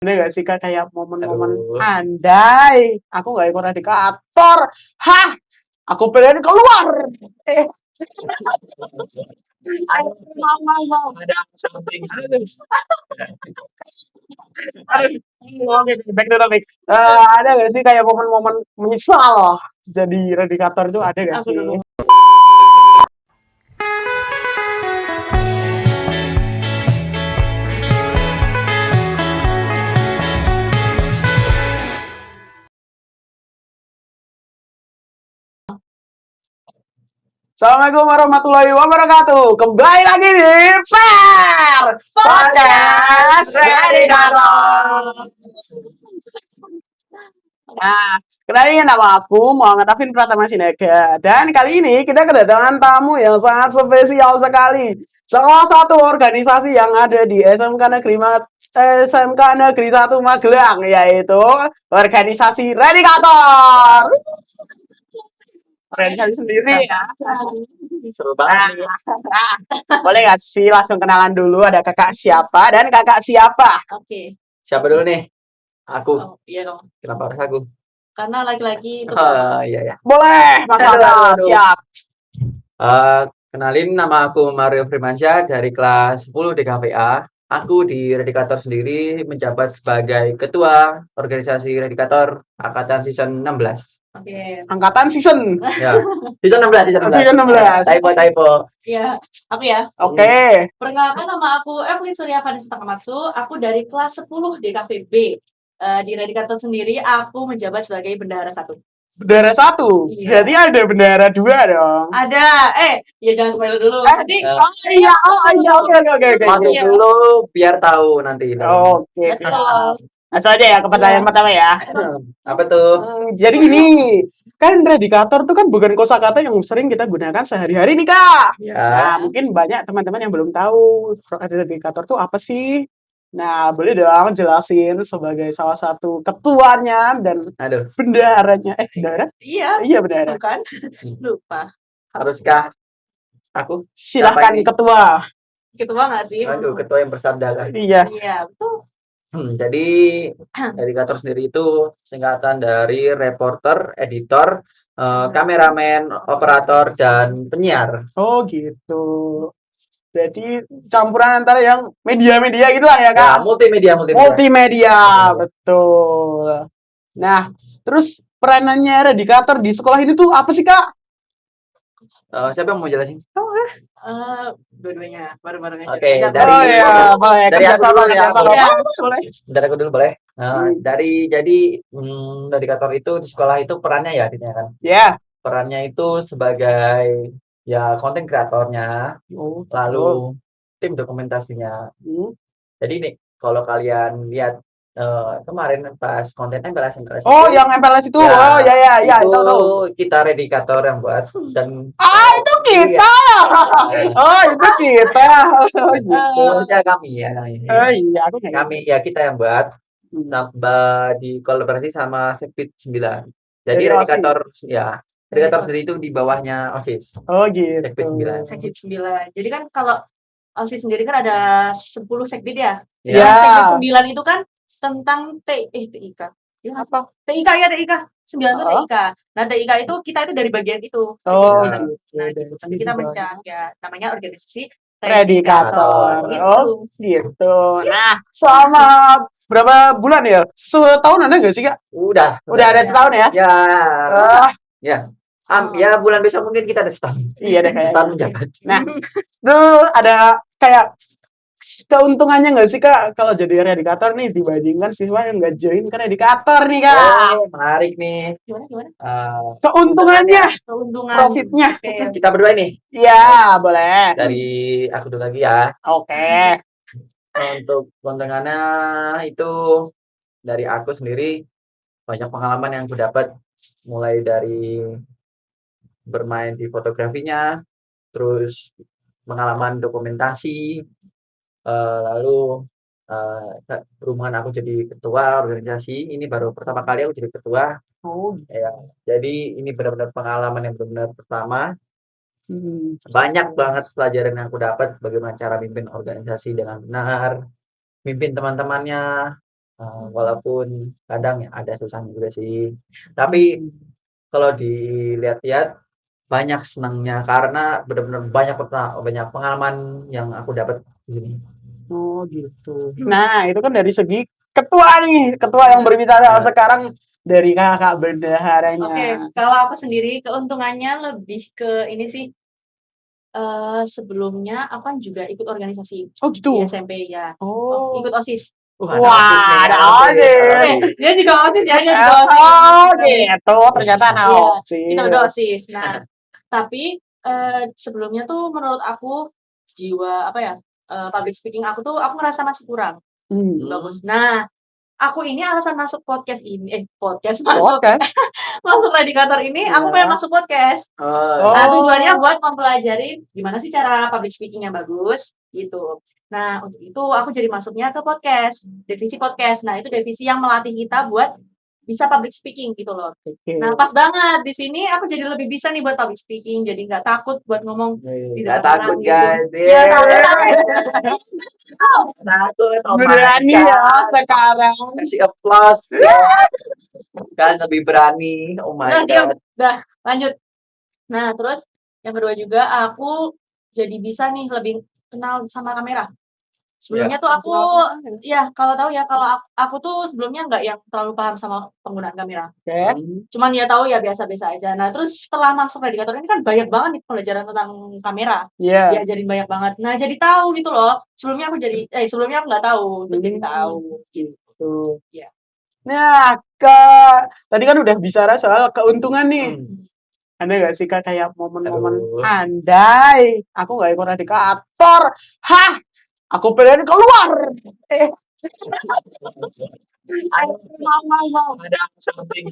Ada nggak sih Kak kayak momen-momen Aduh. andai aku nggak ikut Reddicator, hah, aku pengen keluar. Eh, mau. Ada something. Oke, back to topic. Ada nggak sih kayak momen-momen menyesal jadi Reddicator itu ada nggak Aku sih? dulu. Assalamualaikum warahmatullahi wabarakatuh. Kembali lagi di Per Podcast Reddicator. Nah, kenalin nama aku Muhammad Afin Pratama Sinaga. Dan kali ini kita kedatangan tamu yang sangat spesial sekali. Salah satu organisasi yang ada di SMK Negeri 1 Magelang, yaitu organisasi Reddicator. Organisasi sendiri ya. Seru banget nih. Boleh nggak sih langsung kenalan dulu, ada kakak siapa dan kakak siapa? Oke. Siapa dulu nih? Aku. Oh, iya dong. Kenapa harus aku? Karena laki-laki itu Iya. Boleh, Mas Alda, Aduh. siap. Kenalin, nama aku Mario Firmansyah dari kelas 10 DKVA. Aku di Reddicator sendiri menjabat sebagai ketua organisasi Reddicator angkatan season 16. Oke. Angkatan season. Ya. Season 16, Season 16. Typo. Iya, aku ya. Oke. Perkenalkan, nama aku Evelyn Surya Vanessa Takamatsu. Aku dari kelas 10 DKVB. Di Reddicator sendiri aku menjabat sebagai bendahara 1. Bendahara 1. Iya. Jadi ada bendahara 2 dong. Ada. Ya jangan spoiler dulu. Nanti iya, oke. Masuk dulu biar tahu nanti. Oke, siap. Langsung aja ya ke pertanyaan pertama ya. Apa tuh? Jadi gini, kan Reddicator tuh kan bukan kosakata yang sering kita gunakan sehari-hari nih Kak. Ya. Nah, mungkin banyak teman-teman yang belum tahu Reddicator tuh apa sih. Nah, boleh dong jelasin sebagai salah satu ketuanya dan bendaharanya. Bendahara? Iya, bendahara. bukan? Lupa. Haruskah aku? Silahkan ketua. Ketua nggak sih? Aduh, ketua yang bersabda kan? Iya. Iya, betul. Jadi Reddicator sendiri itu singkatan dari reporter, editor, kameramen, operator, dan penyiar. Oh gitu. Jadi campuran antara yang media-media gitu lah ya Kak? Ya, multimedia. Multimedia, betul. Nah, terus peranannya Reddicator di sekolah ini tuh apa sih Kak? Siapa yang mau jelasin? Dua-duanya, bareng-bareng aja. Oke, boleh. dari aku dulu ya. Boleh. Dari aku dulu boleh. Jadi Reddicator itu di sekolah itu perannya ya, artinya kan? Ya. Perannya itu sebagai ya konten kreatornya, lalu tim dokumentasinya. Jadi nih, kalau kalian lihat kemarin pas konten MPLS Oh, itu, yang MPLS itu. ya, ya, itu tahu. kita Reddicator yang buat dan itu kita. Itu kita. Gitu. Maksudnya kami ya. Iya, aku Kami ya, kita yang buat di kolaborasi sama Sekpit 9. Jadi Reddicator Reddicator sendiri itu di bawahnya OSIS. Oh gitu. Sekbid 9. Jadi kan kalau OSIS sendiri kan ada 10 sekbid ya. Iya. Sekbid 9 itu kan tentang TIK. Apa? TIK ya, TIK. 9 itu TIK. Nah, TIK itu kita itu dari bagian itu. Oh gitu. gitu. Nah, gitu. Tapi kita ya namanya organisasi Reddicator. Gitu. Oh gitu. Nah, selama berapa bulan ya? Setahun ada nggak sih Kak? Udah ada setahun ya? Ya, bulan besok mungkin kita ada setahun. Iya deh kayaknya. Setahun menjabat. Nah, tuh ada kayak keuntungannya nggak sih Kak kalau jadi Reddicator nih dibandingkan siswa yang nggak join ke Reddicator nih Kak? Oh, menarik nih. Gimana? Keuntungannya, profitnya. Kita berdua nih. Iya, boleh. Dari aku dulu lagi ya. Oke. Untuk keuntungannya itu dari aku sendiri banyak pengalaman yang aku dapat, mulai dari bermain di fotografinya, terus pengalaman dokumentasi, lalu berhubungan aku jadi ketua organisasi, ini baru pertama kali aku jadi ketua. Ya, jadi ini benar-benar pengalaman yang benar-benar pertama. Banyak banget pelajaran yang aku dapat, bagaimana cara mimpin organisasi dengan benar, mimpin teman-temannya, Walaupun kadang ya ada susahnya juga sih. Tapi kalau dilihat-lihat banyak senangnya karena benar-benar banyak pengalaman yang aku dapat di sini. Oh gitu. Nah itu kan dari segi ketua nih, ketua yang berbicara Ya. sekarang dari kakak Oke, bendaharanya. kalau aku sendiri keuntungannya lebih ke ini sih. Sebelumnya aku kan juga ikut organisasi Oh di gitu. SMP ya. Oh. Ikut OSIS. Ada Wah, OSIS nih, ada OSIS, OSIS. Oke, dia juga OSIS ya, dia juga OSIS. Oh gitu, ternyata ada Iya, OSIS. kita udah OSIS. Nah, tapi sebelumnya tuh menurut aku jiwa apa ya, public speaking aku tuh aku ngerasa masih kurang bagus. Nah, aku ini alasan masuk podcast ini masuk Podcast. masuk Reddicator ini aku Ya. pengen masuk podcast. Oh, Nah, Oh. tujuannya buat mempelajari gimana sih cara public speaking yang bagus gitu. Nah, untuk itu aku jadi masuknya ke podcast, divisi podcast. Nah, itu divisi yang melatih kita buat bisa public speaking gitu loh. Oke. Nah, pas banget di sini aku jadi lebih bisa nih buat public speaking, jadi nggak takut buat ngomong di nggak depan takut orang gitu. guys. Ya, tapi Takut, oh my Berani ya God. sekarang. Kasih applause. Kalian lebih berani. Oh my udah diam, God. udah lanjut. Nah, terus yang kedua juga aku jadi bisa nih lebih kenal sama kamera. Sebelumnya tuh aku, ya kalau tahu ya, kalau aku tuh sebelumnya nggak yang terlalu paham sama penggunaan kamera. Oke. Cuman ya tahu ya biasa-biasa aja. Nah, terus setelah masuk Reddicator ini kan banyak banget nih pelajaran tentang kamera. Iya. Diajarin banyak banget. Nah, jadi tahu gitu loh. Sebelumnya aku nggak tahu, terus jadi tahu. Gitu. Iya. Nah, tadi kan udah bicara soal keuntungan nih. Ada nggak sih Kak kayak momen-momen Aduh. andai aku nggak ikut Reddicator, hah? Aku pengen keluar. Ayo, mau. Ada something.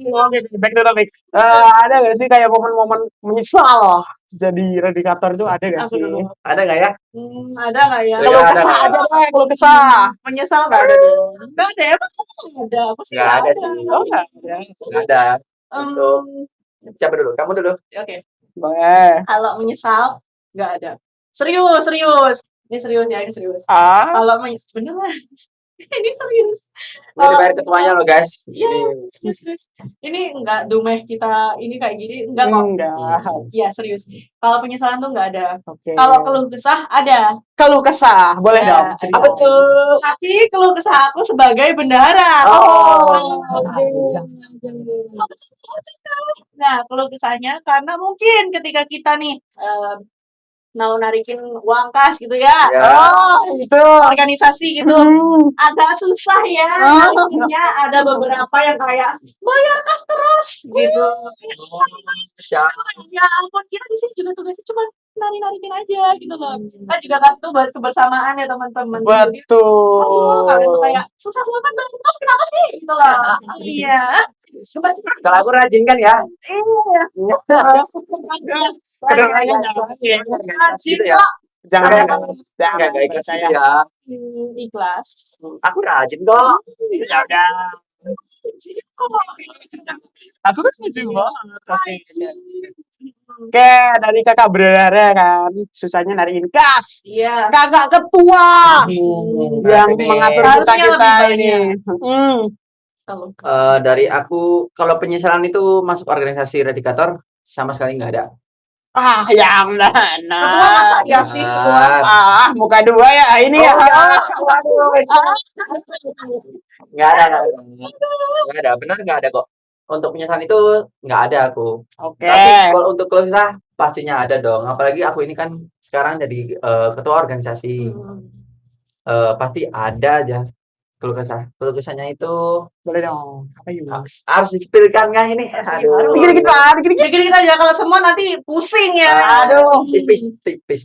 Oke, back to topic. Ada nggak sih kayak momen-momen menyesal jadi Reddicator tuh ada nggak Aku sih? dulu. Ada nggak ya? Ada nggak ya? Kalau Nggak ada, kesah nggak aja deh, kalau kesah. Menyesal nggak ada dong. Nggak ada ya? Ada. Aku sih Nggak nggak ada ada. sih. Oh nggak ada. Nggak ada. Untuk Em, siapa dulu? Kamu dulu. Oke. Boleh. Kalau menyesal nggak ada. Serius. Ini serius ya, ini serius. Ah, Kalau beneran. Ini serius. Ini dibayar ketuanya loh guys. Iya, Ini. serius. Ini enggak dumeh kita ini kayak gini, enggak kok. enggak. Iya, serius. Kalau penyesalan tuh enggak ada. Oke. Kalau keluh kesah ada. Keluh kesah, boleh Ya, dong. ada. Apa tuh? Tapi keluh kesah aku sebagai bendahara. Oh. Nah, keluh kesahnya karena mungkin ketika kita nih mau narikin uang kas gitu ya. Ya. Oh, itu. Organisasi gitu. Agak susah ya. Nantinya ada beberapa yang kayak bayar kas terus gitu. Ya ampun, kita di sini juga tugasnya cuma nari-narikin aja gitu loh. Kan juga kan tuh buat kebersamaan ya teman-teman. Jadi, aduh, kalian tuh kayak susah banget bayar kas kenapa sih gitu loh. Iya. Kalau aku rajin kan ya. Iya. Kedengarannya jangan sih. Gitu ya. Jangan, Nggak ikhlas gitu ya. Ikhlas. Aku rajin kok. Ya udah. Aku kan lucu banget. Oke, dari kakak berdarah kan, susahnya nariin kas. Iya. Kakak ketua yang Ini. mengatur Harusnya kita lebih ini. Kalau Dari aku, kalau penyesalan itu masuk organisasi Reddicator sama sekali nggak ada. Ah, yang ketua masa mana? ya sih ketua. Ah, muka dua ya ini ya. Nggak ada, nggak ada. Benar nggak ada kok. Untuk penyesalan itu nggak ada aku. Oke. Tapi kalau untuk keluh kesah pastinya ada dong. Apalagi aku ini kan sekarang jadi ketua organisasi. Pasti ada aja keluh kesah. Keluh kesahnya itu Boleh dong. Apa yuk? harus disepilkan nggak ini? Aduh. Dikit-dikit Pak, dikit-dikit. Dikit-dikit aja kalau semua nanti pusing ya. Aduh. Tipis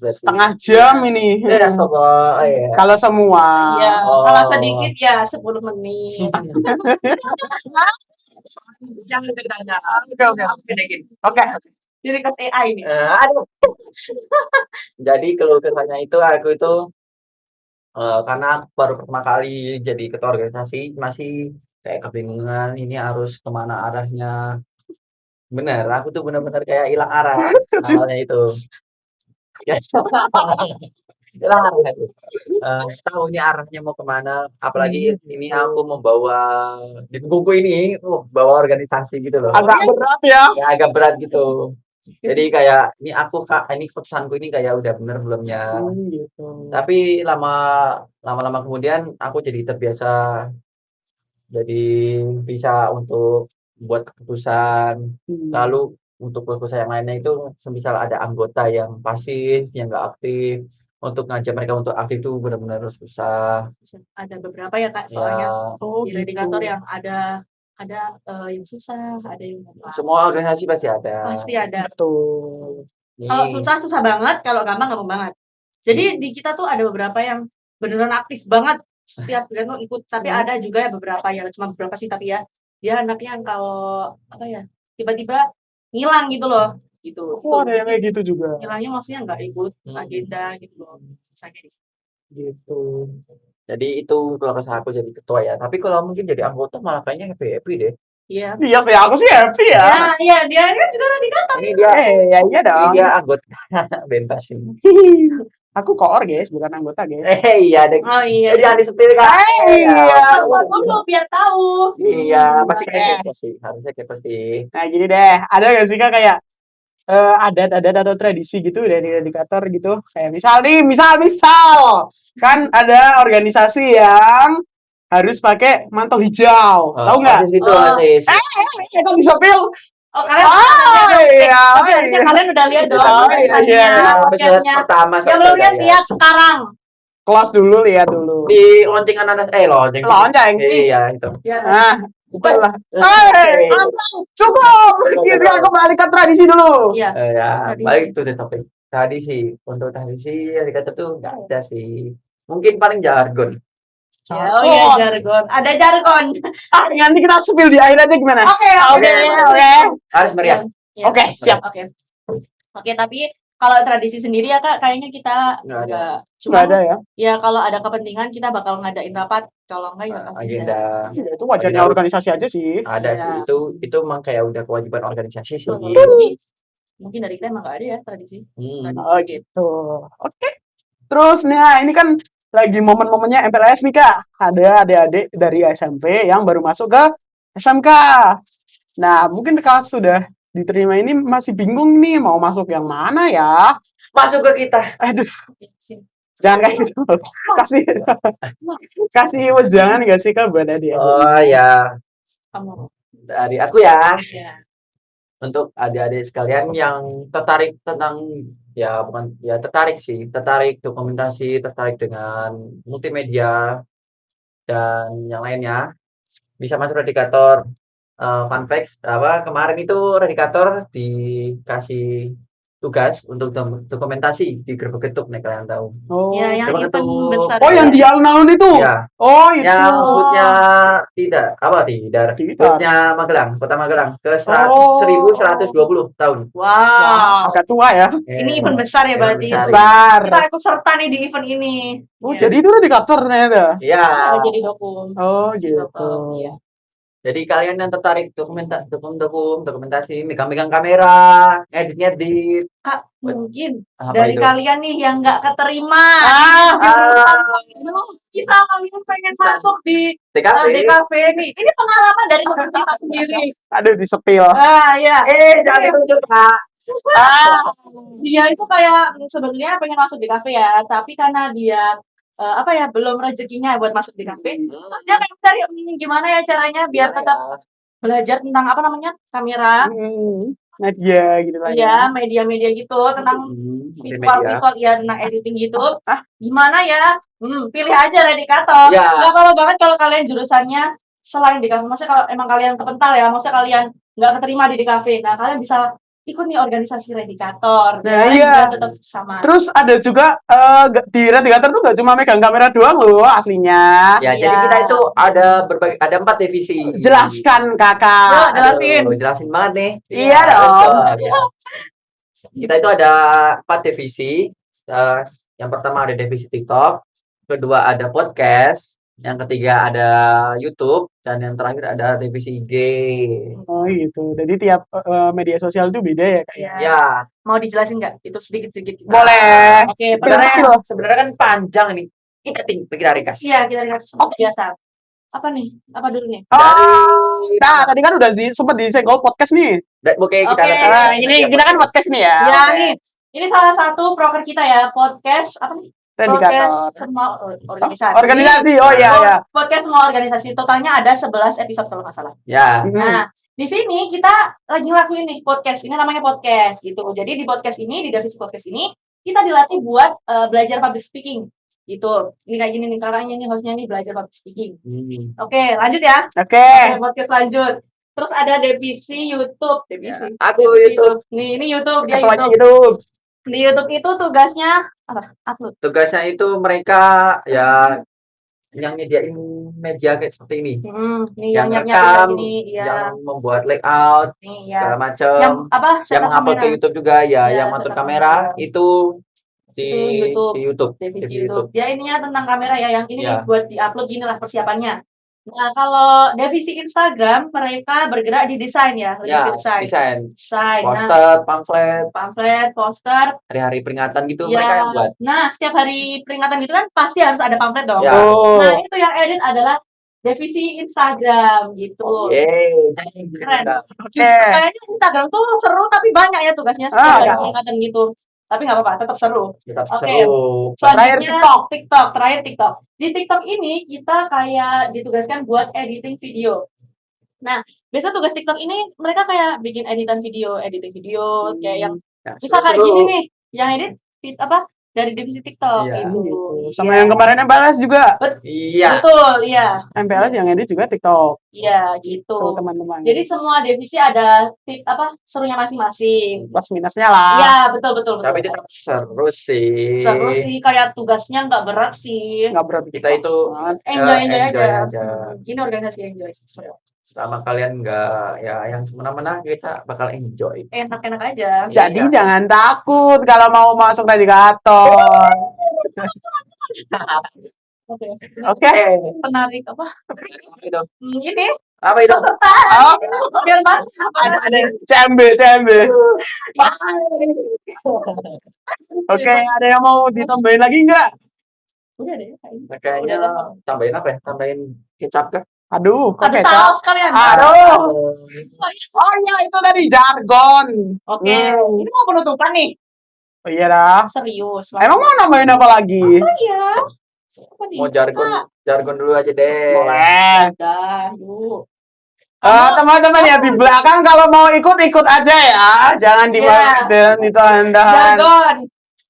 berarti. Setengah jam ini. Ya, oh, iya. Kalau semua. Iya, Oh. kalau sedikit ya 10 menit. Jangan ditanya. Oke. Jadi ke AI nih. Aduh. Jadi keluh kesahnya itu aku itu karena baru pertama kali jadi ketua organisasi masih kayak kebingungan ini harus kemana arahnya. Bener, aku tuh bener-bener kayak hilang arah awalnya itu. Yes. Lah, tahu ini arahnya mau kemana. Apalagi ini aku membawa di buku ini, bawa organisasi gitu loh. Agak berat ya. Ya, agak berat gitu. Jadi kayak ini aku kak, ini pesanku ini kayak udah bener belumnya. Gitu. Tapi lama-lama kemudian aku jadi terbiasa, jadi bisa untuk buat keputusan. Lalu untuk keputusan yang lainnya itu semisal ada anggota yang pasif, yang nggak aktif, untuk ngajak mereka untuk aktif itu benar-benar susah. Ada beberapa ya Kak, soalnya Ya, di indikator yang ada yang susah, ada yang gampang. semua organisasi pasti ada. Pasti ada. Betul. Kalau Nih, susah susah banget, kalau gampang gampang banget. Jadi di kita tuh ada beberapa yang beneran aktif banget setiap bulan tuh ikut, tapi ada juga ya beberapa yang cuma beberapa sih tapi ya dia anaknya yang kalau apa ya tiba-tiba ngilang gitu loh, gitu. Oh, ada yang kayak gitu juga. Ngilangnya maksudnya nggak ikut agenda gitu loh, susahnya di situ. Gitu. jadi itu kalau kesal aku jadi ketua ya. Tapi kalau mungkin jadi anggota malah kayaknya happy-happy deh. Iya. Iya sih, aku sih happy ya. Ya, iya dia kan juga radikator. Ini dia, Ya iya ini dong. dia anggota bebas ini. Aku koor guys, bukan anggota guys. Iya deh. Oh iya. Jangan disetir kak. Iya. Keluar dulu biar tahu. Iya, pasti kayak kepo sih. Harusnya kepo sih. Nah gini deh, ada gak sih kak kayak adat-adat atau tradisi gitu dari indikator gitu? Kayak misal kan ada organisasi yang harus pakai mantel hijau, tahu nggak? Osis itu osis. Kan disopil. Oh kalian Iya. tapi harusnya kalian udah lihat dong Oh, iya, organisasinya, iya. Episode podcastnya. pertama Yang belum lihat lihat sekarang. Kelas dulu, lihat dulu. di loncengan anak lonceng. Lonceng. Iya itu. Ya, Nah, itulah. Cukup. Kita kembali ke tradisi dulu. iya. Ya, Tradisi. balik tuh di topik. Tradisi. Untuk tradisi yang dikata tuh nggak ada sih. Mungkin paling jargon. Ya, oh iya jargon. Ada jargon. Nanti kita spill di akhir aja gimana? Oke. Harus meriah. Ya. Oke, siap. Oke, tapi kalau tradisi sendiri ya Kak, kayaknya kita Nggak ada. nggak. Nggak Cuma ada ya? ya kalau ada kepentingan kita bakal ngadain rapat. Kalau enggak ya Agenda. Ya, itu wajarnya organisasi aja sih. Ada Iya. sih. Itu emang kayak udah kewajiban organisasi sih. Jadi, mungkin dari kita emang nggak ada ya tradisi. Oh gitu. Oke. Terus nah ini kan lagi momen-momennya MPLS nih Kak. Ada adik-adik dari SMP yang baru masuk ke SMK. Nah, mungkin kalau sudah diterima ini masih bingung nih mau masuk yang mana ya? Masuk ke kita. Aduh, jangan kayak gitu. Kasih wejangan gak sih Kak buat adik-adik? Oh ya, Kamu. dari aku ya. Ya. Untuk adik-adik sekalian yang tertarik tentang ya bukan ya tertarik sih, tertarik dokumentasi, tertarik dengan multimedia dan yang lainnya bisa masuk Redikator. Fun facts apa kemarin itu Redikator dikasih tugas untuk dokumentasi di Gerbek Getuk nih kalian tahu. Oh, Ya, yang Gerbek event Getuk. besar. oh yang di alun-alun itu? Iya. Oh itu. Yang bootnya tidak bootnya Magelang, Kota Magelang ke 1120 tahun. Wow. Agak tua ya. Ini event besar ya berarti. Besar. Kita ikut serta nih di event ini. Oh jadi itu Redikator ternyata. Iya. Jadi dokum. Oh gitu. Iya. Jadi kalian yang tertarik dokumentasi, megang kamera, ngedit. Kak, mungkin Apa dari itu? kalian nih yang nggak keterima kita kalian pengen masuk di DKV nih. Ini pengalaman dari teman kita sendiri. Aduh disepil. Ya. Jangan ditunjuk Kak. Dia itu kayak sebenarnya pengen masuk di kafe ya, tapi karena dia belum rezekinya buat masuk di kafe. Terus dia pengen cari gimana ya caranya biar tetap belajar tentang kamera. Media gitu lah. Iya, media-media gitu tentang visual ya, tentang editing gitu. Gimana ya? Pilih aja Redikator. Nggak apa-apa banget kalau kalian jurusannya selain di kafe. Maksudnya kalau emang kalian kepental ya, maksudnya kalian nggak keterima di kafe. Nah, kalian bisa ikut nih organisasi Redikator. Nah, iya. Tetap sama. Terus ada juga di Redikator tuh nggak cuma megang kamera doang loh aslinya. Ya, jadi kita itu ada 4 divisi. Jelaskan Kakak. Jelasin banget nih. Iya dong. Kita itu ada 4 divisi. Yang pertama ada divisi TikTok, kedua ada podcast, yang ketiga ada YouTube, dan yang terakhir ada divisi IG. Oh gitu. Jadi tiap media sosial itu beda ya, Kak? Iya. Ya, Mau dijelasin nggak? Itu sedikit-sedikit. Boleh. Oke, sebenarnya kan panjang nih. Kita ringkas. Iya, kita lihat biasa. Apa nih? Apa dulu nih? Oh, nah tadi kan udah sempat disenggol podcast nih. Oke, kita Oke. lihat. Nah, ini kita kan podcast nih ya. Ya Oke. nih, ini salah satu proker kita ya, podcast apa nih? Indikator. Podcast semua organisasi. Organisasi. Oh iya ya. Podcast semua organisasi. Totalnya ada 11 episode kalau nggak salah. Ya. Nah, di sini kita lagi ngelakuin nih podcast. Ini namanya podcast gitu. Jadi di podcast ini, di divisi podcast ini, kita dilatih buat belajar public speaking gitu. Ini kayak gini nih caranya nih, hostnya nih belajar public speaking. Oke, lanjut ya. Oke. Podcast lanjut. Terus ada divisi YouTube. Divisi. Aku Divisi YouTube. Nih, ini YouTube. Dia Ketuanya YouTube. YouTube. Di YouTube itu tugasnya apa? Upload. Tugasnya itu mereka ya yang nyediain media kayak seperti ini. Nih yang yang rekam, ini, ya. yang membuat layout, Nih, ya. segala macam. Yang apa? Yang mengupload ke YouTube juga ya, Ya, yang ngatur setup kamera kamera. itu di YouTube. YouTube. Divisi Di YouTube. Dia ininya tentang kamera ya, yang ini Ya. nih buat diupload gini lah persiapannya. Nah, kalau divisi Instagram mereka bergerak di desain ya, lebih Ya, ke desain. desain. Desain. Nah, Poster, pamflet, poster. hari-hari peringatan gitu Ya. mereka yang buat. Nah, setiap hari peringatan gitu kan pasti harus ada pamflet dong. Ya. Oh. Nah, itu yang edit adalah divisi Instagram gitu. Keren. Justru kayaknya Instagram tuh seru tapi banyak ya tugasnya setiap hari peringatan gitu. Tapi nggak apa-apa, tetap seru. Tetap Oke. seru. Terakhir TikTok. Terakhir TikTok. Di TikTok ini kita kayak ditugaskan buat editing video. Nah, biasa tugas TikTok ini mereka kayak bikin editing video kayak yang Ya, bisa kayak gini nih, yang edit apa dari divisi TikTok Iya. gitu. Sama yang kemarin MPLS juga. Iya. Betul, iya. MPLS yang edit juga TikTok. Iya, gitu. Tuh, teman-teman. Jadi semua divisi ada serunya masing-masing. Plus minusnya lah. Iya, betul. Tapi tetap seru sih. Seru sih, kayak tugasnya nggak berat sih. Nggak berat. Kita itu Enjoy aja. aja. Ini organisasi enjoy. Selama kalian nggak ya yang semena-mena, kita bakal enjoy. Enak-enak aja. Jadi Iya. jangan takut kalau mau masuk indikator. Oke. Penarik apa? Itu. Ini Apa itu? peserta. Biar masuk. Ada CMB. Oke, ada yang mau ditambahin lagi nggak? Udah deh. Kayaknya tambahin apa ya? Tambahin kecap kah? Aduh, kok Ada kecap? saus kalian. Aduh. Oh iya, itu tadi jargon. Oke, ini mau penutupan nih. Oh iya dah. Serius. Emang mau nambahin apa lagi? Iya. Mau jargon dulu aja deh. Boleh. Udah, yuk. Teman-teman ya di belakang kalau mau ikut aja ya, jangan ditahan-tahan. Jargon.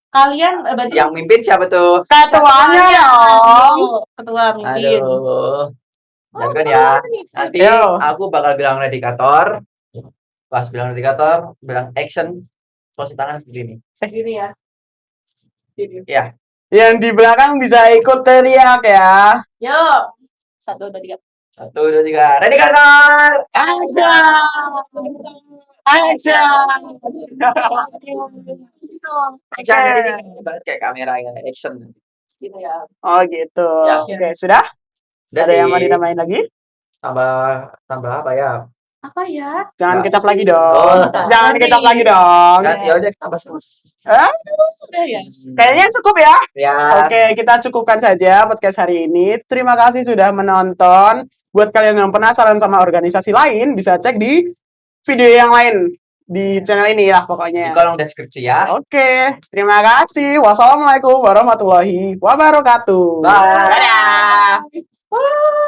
Kalian berarti Yang mimpin siapa tuh? Ketuanya dong. Ketua mimpin. Aduh. Jargon ya. Nanti Yo. aku bakal bilang indikator. Pas bilang indikator, bilang action. Posisi tangan seperti ini. Gini ya. Gini. Ya. Yang di belakang bisa ikut teriak ya. Yuk. 1, 2, 3. 1, 2, 3. Ready kantor. Action. Jadi banget kayak kamera ya, action. Gitu ya. Oh gitu. Ya. Oke, sudah? Udah Ada sih. yang mau ditambahin lagi? Tambah apa ya? Apa ya? Jangan Nggak. kecap lagi dong. Oh. Jangan kecap lagi dong. Kan ya udah tambah terus. Udah ya. Kayaknya cukup ya. Ya. Oke, kita cukupkan saja podcast hari ini. Terima kasih sudah menonton. Buat kalian yang penasaran sama organisasi lain, bisa cek di video yang lain di channel ini lah Di pokoknya. kolom deskripsi ya. Oke, terima kasih. Wassalamualaikum warahmatullahi wabarakatuh. Bye. Dadah.